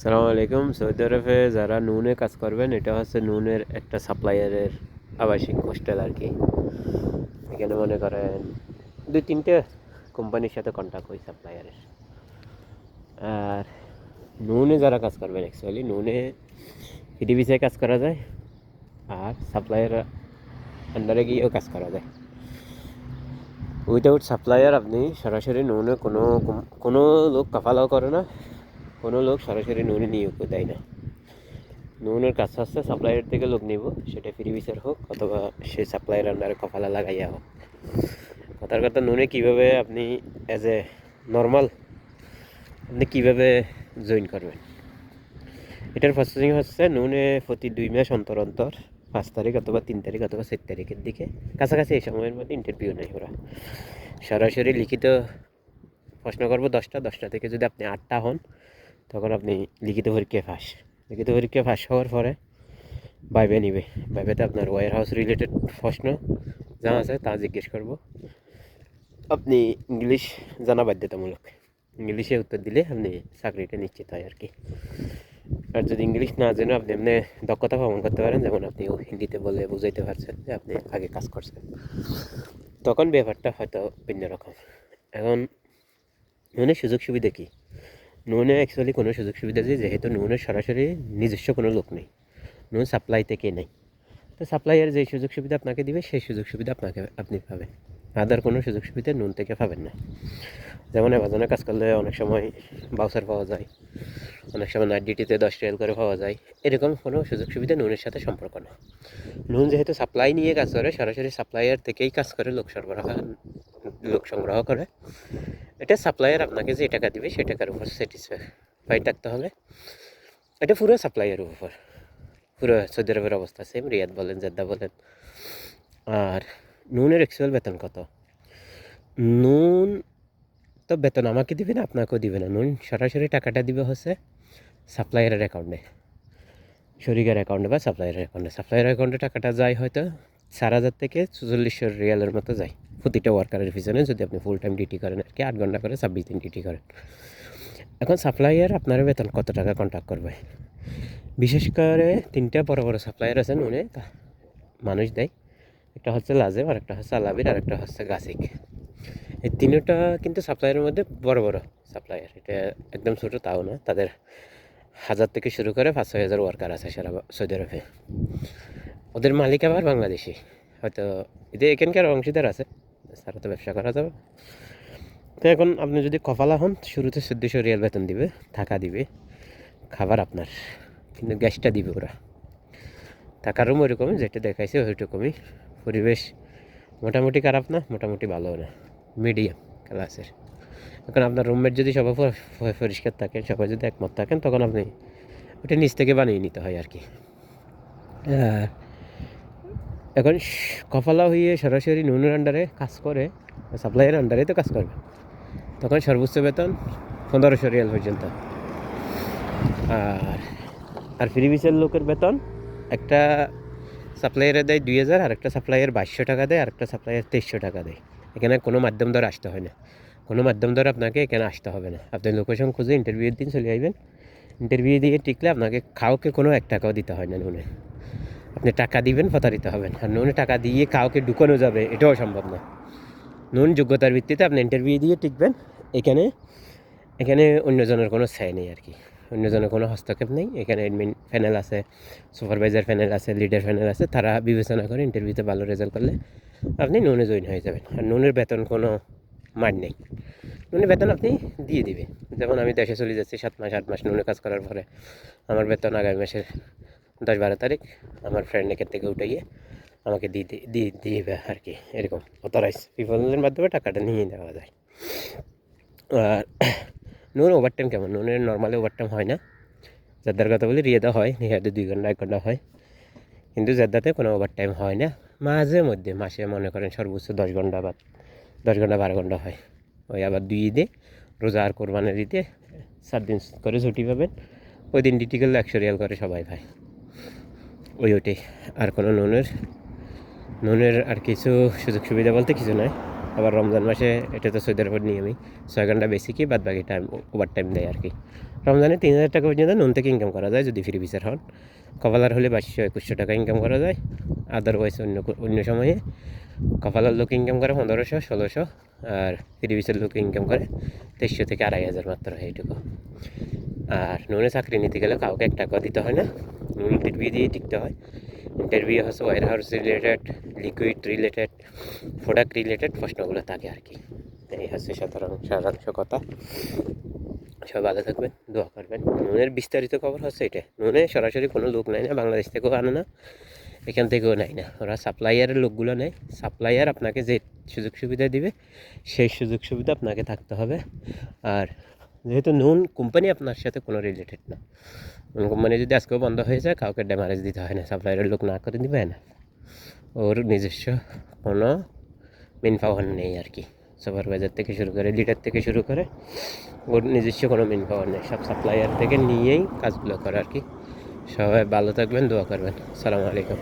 সালামু আলাইকুম। সৌদি আরবে যারা নুনে কাজ করবেন, এটা হচ্ছে নুনের একটা সাপ্লায়ারের আবাসিক হোস্টেল আর কি। এখানে মনে করেন 2-3টে কোম্পানির সাথে কন্ট্যাক্ট হয় সাপ্লায়ারের। আর নুনে যারা কাজ করবেন, অ্যাকচুয়ালি নুনে ফ্রি ভিসায় কাজ করা যায়, আর সাপ্লায়ার আন্ডারে গিয়েও কাজ করা যায়। উইদাউট সাপ্লায়ার আপনি সরাসরি নুনে কোনো লোক কাফালাও করে না, কোনো লোক সরাসরি নুনে নিয়োগও দেয় না। নুনের কাজ হচ্ছে সাপ্লায়ার থেকে লোক নিব, সেটা ফ্রি ভিসার হোক অথবা সে সাপ্লায়ার আন্ডারে কপালা লাগাইয়া হোক। কথার কথা, নুনে কীভাবে আপনি অ্যাজ এ নর্মাল আপনি কীভাবে জয়েন করবেন, এটার প্রসেসিং হচ্ছে নুনে প্রতি 2 মাস অন্তর অন্তর 5 তারিখ অথবা 3 তারিখ অথবা 4 তারিখের দিকে কাছাকাছি এই সময়ের মধ্যে ইন্টারভিউ নেয় ওরা। সরাসরি লিখিত প্রশ্ন করবো 10টা থেকে যদি আপনি 8টা হন, তখন আপনি লিখিত পরীক্ষায় ফাঁস হওয়ার পরে ভাইবে নিবে। ভাইবেতে আপনার ওয়্যার হাউস রিলেটেড প্রশ্ন যা আছে তা জিজ্ঞেস করব। আপনি ইংলিশ জানা বাধ্যতামূলক, ইংলিশে উত্তর দিলে আপনি চাকরিটা নিশ্চিত হয় আর কি। আর যদি ইংলিশ না জেনে আপনি এমনি দক্ষতা প্রমাণ করতে পারেন, যেমন আপনি হিন্দিতে বলে বুঝাইতে পারছেন যে আপনি আগে কাজ করছেন, তখন ব্যাপারটা হয়তো ভিন্ন রকম। এখন নুনের সুযোগ সুবিধা কী? নুনে অ্যাকচুয়ালি কোনো সুযোগ সুবিধা নেই, যেহেতু নুনের সরাসরি নিজস্ব কোনো লোক নেই, নুন সাপ্লাই থেকে নেই। তো সাপ্লাইয়ের যে সুযোগ সুবিধা আপনাকে দিবে, সেই সুযোগ সুবিধা আপনি পাবেন। আদার কোনো সুযোগ সুবিধা নুন থেকে পাবেন না। যেমন অ্যামাজনে কাজ করলে অনেক সময় বাউচার পাওয়া যায়, অনেক সময় নাইট ডিউটিতে 10 রিয়াল করে পাওয়া যায়, এরকম কোনো সুযোগ সুবিধা নুনের সাথে সম্পর্ক না। নুন যেহেতু সাপ্লাই নিয়ে কাজ করে, সরাসরি সাপ্লাইয়ার থেকেই কাজ করে, লোক সংগ্রহ করে। এটা সাপ্লাইয়ার আপনাকে যে টাকা দিবে সেই টাকার উপর স্যাটিসফাইড থাকতে হবে। এটা পুরো সাপ্লাইয়ের উপর, পুরো সৌদি আরবের অবস্থা সেম, রিয়াদ বলেন, জেদ্দা বলেন। আর নুনের অ্যাকচুয়াল বেতন কত? নুন তো বেতন আমাকে দিবে না, আপনাকেও দিবে না। নুন সরাসরি টাকাটা দিবে হচ্ছে সাপ্লায়ারের অ্যাকাউন্টে, শরিকের অ্যাকাউন্টে বা সাপ্লায়ারের অ্যাকাউন্টে। সাপ্লায়ারের অ্যাকাউন্টে টাকাটা যায় হয়তো 4,000 থেকে 4400 রিয়ালের মতো যায় প্রতিটা ওয়ার্কারের পিছনে, যদি আপনি ফুল টাইম ডিউটি করেন আর কি, 8 ঘন্টা করে 26 দিন ডিউটি করেন। এখন সাপ্লায়ার আপনার বেতন কত টাকা কন্ট্যাক্ট করবে? বিশেষ করে 3টা বড় বড় সাপ্লায়ার আছেন নুনে মানুষ দেয়। একটা হচ্ছে লাজেম, আর একটা হচ্ছে আলাবির, আর একটা হচ্ছে গাছিক। এই তিনটা কিন্তু সাপ্লায়ারের মধ্যে বড় বড় সাপ্লায়ার, এটা একদম ছোটো তাও না। তাদের 1000 থেকে শুরু করে 5-6 হাজার ওয়ার্কার আছে সারা সৌদি আরবে। ওদের মালিক আবার বাংলাদেশি, হয়তো এদের এখানকার অংশীদার আছে, তারা তো ব্যবসা করা যাবে। তো এখন আপনি যদি কপালা হন, শুরুতে 1400 রিয়াল বেতন দিবে, থাকা দিবে, খাবার আপনার, কিন্তু গ্যাসটা দিবে ওরা। থাকার রুম ওইরকমই যেটা দেখাইছে ওইরকমই। পরিবেশ মোটামুটি খারাপ না, মোটামুটি ভালোও না, মিডিয়াম ক্লাসের। এখন আপনার রুমমেট যদি সবাই পরিষ্কার থাকেন, সবাই যদি একমত থাকেন, তখন আপনি ওটা নিচ থেকে বানিয়ে নিতে হয় আর কি। এখন কপালা হয়ে সরাসরি নুনের আন্ডারে কাজ করে, সাপ্লাইয়ের আন্ডারে তো কাজ করবে, তখন সর্বোচ্চ বেতন 1500 রিয়াল পর্যন্ত। আর ফ্রি ভিসার লোকের বেতন একটা সাপ্লাইয়ারে দেয় 2000, আর একটা সাপ্লাইয়ার 2200 টাকা দেয়, আর একটা সাপ্লাইয়ার 2300 টাকা দেয়। এখানে কোনো মাধ্যম দ্বারা আসতে হয় না, কোনো মাধ্যম দ্বারা আপনাকে এখানে আসতে হবে না। আপনি লোকেশন খুঁজে ইন্টারভিউর দিন চলে আসবেন, ইন্টারভিউ দিয়ে টিকলে আপনাকে কাউকে কোনো 1 টাকাও দিতে হয় না নুনে। আপনি টাকা দিবেন, প্রতারিত হবেন। আর নুনে টাকা দিয়ে কাউকে ঢুকানো যাবে এটাও সম্ভব না। নুন যোগ্যতার ভিত্তিতে আপনি ইন্টারভিউ দিয়ে টিকবেন। এখানে অন্যজনের কোনো ছাই নেই আর কি, অন্যজনের কোনো হস্তক্ষেপ নেই। এখানে অ্যাডমিন প্যানেল আছে, সুপারভাইজার প্যানেল আছে, লিডার প্যানেল আছে, তারা বিবেচনা করে ইন্টারভিউতে ভালো রেজাল্ট করলে আপনি নুনে জয়েন হয়ে যাবেন। আর নুনের বেতন কোনো মান নেই, নুনের বেতন আপনি দিয়ে দিবে। যেমন আমি দেশে চলে যাচ্ছি 7 মাস 8 মাস নুনে কাজ করার পরে, আমার বেতন আগামী মাসের 10-12 তারিখ আমার ফ্রেন্ড এখান থেকে উঠে গিয়ে আমাকে দিবে আর কি। এরকম অথরাইজ পিপলের মাধ্যমে টাকাটা নিয়ে দেওয়া যায়। আর নুন ওভারটাইম কেমন? নুনের নর্মালি ওভারটাইম হয় না। জেদ্দার কথা বলি, রিয়াদে হয়, রিয়াদে 2 ঘন্টা 1 ঘন্টা হয়, কিন্তু জেদ্দাতে কোনো ওভারটাইম হয় না। মাঝে মধ্যে মাসে মনে করেন সর্বোচ্চ 10 ঘন্টা বা 10 ঘন্টা 12 ঘন্টা হয়। ওই আবার 2 ঈদে, রোজা আর কোরবানের ঈদে 7 দিন করে ছুটি পাবেন। ওই দিন ডিউটি করলে 100 রিয়াল করে সবাই পায়, ওইটাই। আর কোনো নুনের আর কিছু সুযোগ সুবিধা বলতে কিছু নয়। আবার রমজান মাসে এটা তো সৌদি আরবের নিয়মই 6 ঘন্টা বেসিকই, বাদ বাকি টাইম ওভার টাইম দেয় আর কি। রমজানে 3,000 টাকা পর্যন্ত নুন থেকে ইনকাম করা যায় যদি ফ্রি ভিসার হন। কপালার হলে 2200-2100 টাকা ইনকাম করা যায়। আদারওয়াইজ অন্য সময়ে কপালার লোক ইনকাম করে 1500-1600, আর ফ্রি ভিসার লোক ইনকাম করে 2300 থেকে 2500 মাত্র, এইটুকু। আর নুনে চাকরি নিতে গেলে কাউকে 1 টাকা দিতে হয় না, নুন ইন্টারভিউ দিয়ে টিকতে হয়। ইন্টারভিউ হচ্ছে warehouse related, liquid related, product related প্রশ্নগুলো থাকে আর কি। এই হচ্ছে সারাংশ কথা। সব ভালো থাকবেন, দোয়া করবেন। নুনের বিস্তারিত খবর হচ্ছে এটা, নুনে সরাসরি কোনো লোক নেয় না, বাংলাদেশ থেকেও আনে না, এখান থেকেও নেয় না, ওরা সাপ্লাইয়ারের লোকগুলো নেয়। সাপ্লাইয়ার আপনাকে যে সুযোগ সুবিধা দিবে সেই সুযোগ সুবিধা আপনাকে থাকতে হবে। আর যেহেতু নুন কোম্পানি আপনার সাথে কোনো রিলেটেড না, নুন কোম্পানি যদি আজকেও বন্ধ হয়ে যায় কাউকে ড্যামারেজ দিতে হয় না, সাপ্লাইয়ারের লোক না করে দিবে না, ওর নিজস্ব কোনো মেন পাওয়ার নেই আর কি। সুপারভাইজার থেকে শুরু করে, লিডার থেকে শুরু করে, ওর নিজস্ব কোনো মেন পাওয়ার নেই, সব সাপ্লাইয়ার থেকে নিয়েই কাজগুলো করে আর কি। সবাই ভালো থাকবেন, দোয়া করবেন। আসসালামু আলাইকুম।